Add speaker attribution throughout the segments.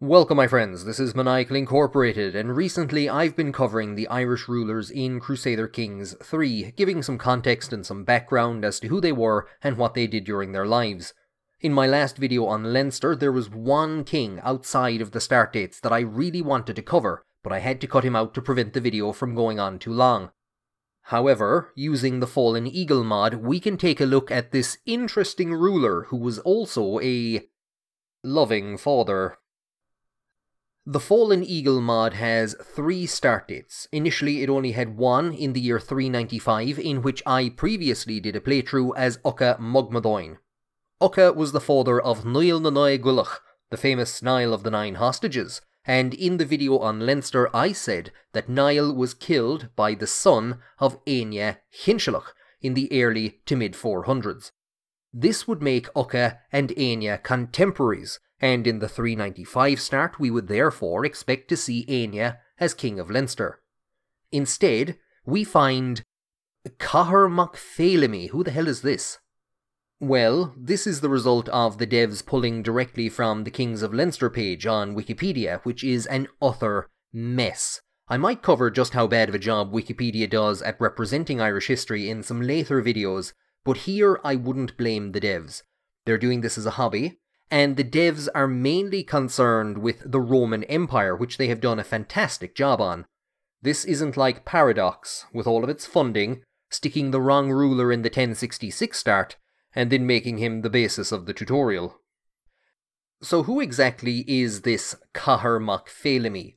Speaker 1: Welcome my friends, this is Maniacal Incorporated, and recently I've been covering the Irish rulers in Crusader Kings 3, giving some context and some background as to who they were and what they did during their lives. In my last video on Leinster, there was one king outside of the start dates that I really wanted to cover, but I had to cut him out to prevent the video from going on too long. However, using the Fallen Eagle mod, we can take a look at this interesting ruler who was also a loving father. The Fallen Eagle mod has 3 start dates. Initially it only had one in the year 395, in which I previously did a playthrough as Ucha Mogmadoin. Ucha was the father of Niall na Nine Gulach, the famous Niall of the 9 hostages, and in the video on Leinster I said that Niall was killed by the son of Aine Hinshelach in the early to mid 400s. This would make Ucha and Aine contemporaries, and in the 395 start we would therefore expect to see Aine as King of Leinster. Instead, we find Cathair Mór. Who the hell is this? Well, this is the result of the devs pulling directly from the Kings of Leinster page on Wikipedia, which is an utter mess. I might cover just how bad of a job Wikipedia does at representing Irish history in some later videos, but here I wouldn't blame the devs. They're doing this as a hobby, and the devs are mainly concerned with the Roman Empire, which they have done a fantastic job on. This isn't like Paradox, with all of its funding, sticking the wrong ruler in the 1066 start, and then making him the basis of the tutorial. So who exactly is this Cathair Mór?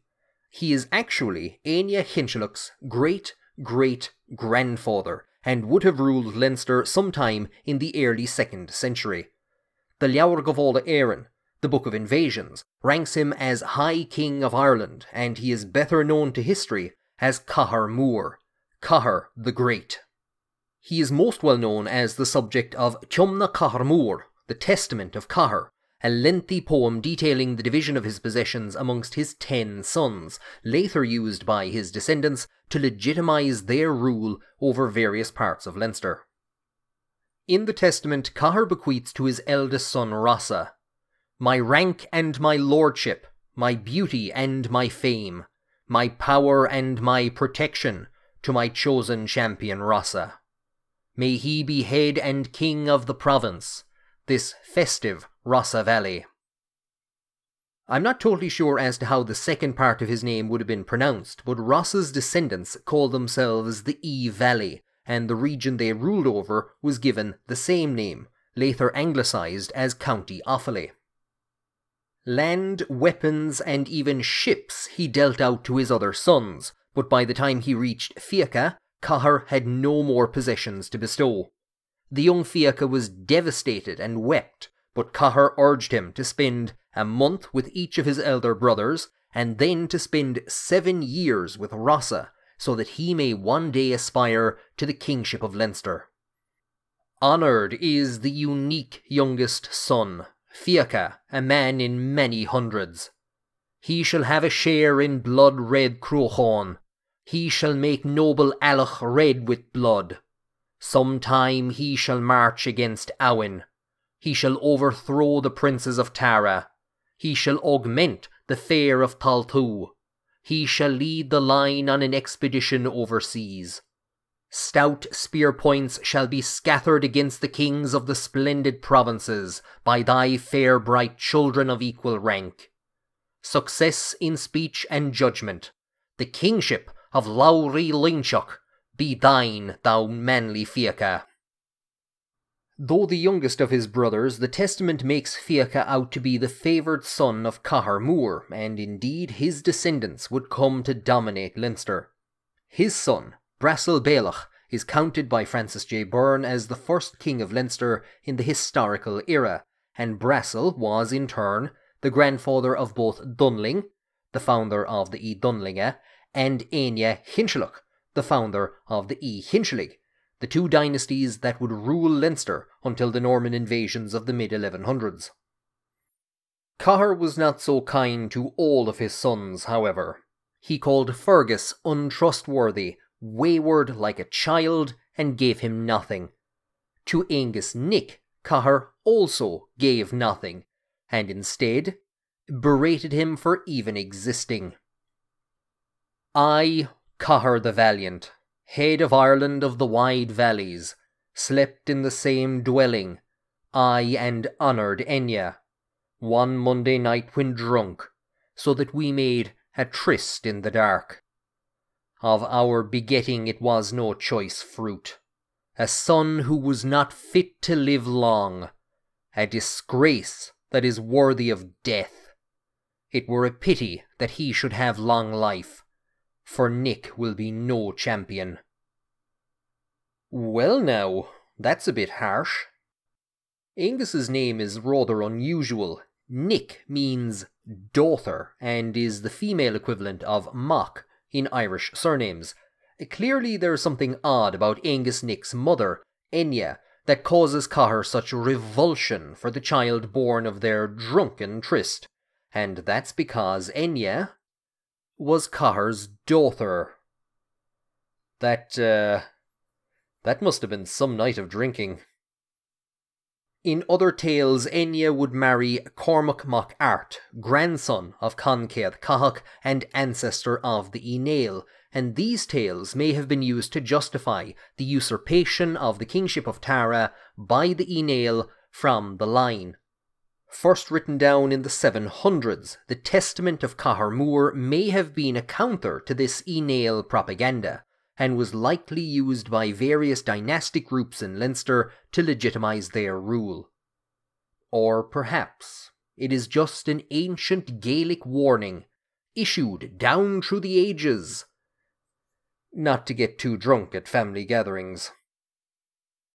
Speaker 1: He is actually Aine Hinshelach's great-great-grandfather, and would have ruled Leinster sometime in the early 2nd century. The Leabhar Gavála Éireann, the Book of Invasions, ranks him as High King of Ireland, and he is better known to history as Cathair Mór, Cathair the Great. He is most well known as the subject of Ceomhna Cathair Mór, the Testament of Cathair, a lengthy poem detailing the division of his possessions amongst his 10 sons, later used by his descendants to legitimise their rule over various parts of Leinster. In the testament, Cathair bequeaths to his eldest son Rossa, "My rank and my lordship, my beauty and my fame, my power and my protection, to my chosen champion Rossa. May he be head and king of the province, this festive Rossa Valley." I'm not totally sure as to how the second part of his name would have been pronounced, but Rossa's descendants call themselves the E Valley, and the region they ruled over was given the same name, later anglicised as County Offaly. Land, weapons, and even ships he dealt out to his other sons, but by the time he reached Fiacha, Cathair had no more possessions to bestow. The young Fiacha was devastated and wept, but Cathair urged him to spend a month with each of his elder brothers, and then to spend 7 years with Rossa, so that he may one day aspire to the kingship of Leinster. Honoured is the unique youngest son, Fiacha, a man in many hundreds. He shall have a share in blood-red Cruachan. He shall make noble Alach red with blood. Sometime he shall march against Awen. He shall overthrow the princes of Tara. He shall augment the fair of Taltu. He shall lead the line on an expedition overseas. Stout spear points shall be scattered against the kings of the splendid provinces by thy fair bright children of equal rank. Success in speech and judgment, the kingship of Lowry Leinseach, be thine, thou manly Fiacha. Though the youngest of his brothers, the testament makes Fiacha out to be the favoured son of Cathair Mór, and indeed his descendants would come to dominate Leinster. His son, Brasil Bealach, is counted by Francis J. Byrne as the first king of Leinster in the historical era, and Brasil was, in turn, the grandfather of both Dunling, the founder of the E Dunlinge, and Aine Hinshelach, the founder of the E Hinshellig, the 2 dynasties that would rule Leinster until the Norman invasions of the mid-1100s. Cathair was not so kind to all of his sons, however. He called Fergus untrustworthy, wayward like a child, and gave him nothing. To Angus Nick, Cathair also gave nothing, and instead berated him for even existing. I, Cathair the Valiant, head of Ireland of the wide valleys, slept in the same dwelling, I and honoured Enya, one Monday night when drunk, so that we made a tryst in the dark. Of our begetting it was no choice fruit, a son who was not fit to live long, a disgrace that is worthy of death. It were a pity that he should have long life, for Nick will be no champion. Well now, that's a bit harsh. Angus's name is rather unusual. Nick means daughter and is the female equivalent of Mock in Irish surnames. Clearly there's something odd about Angus Nick's mother, Enya, that causes Cathair such revulsion for the child born of their drunken tryst, and that's because Enya was Cathair's daughter. That must have been some night of drinking. In other tales, Enya would marry Cormac Mac Art, grandson of Concaith Cathach and ancestor of the Aenale, and these tales may have been used to justify the usurpation of the kingship of Tara by the Aenale from the line. First written down in the 700s, the Testament of Cathair Mór may have been a counter to this Aenale propaganda, and was likely used by various dynastic groups in Leinster to legitimise their rule. Or perhaps it is just an ancient Gaelic warning, issued down through the ages, not to get too drunk at family gatherings.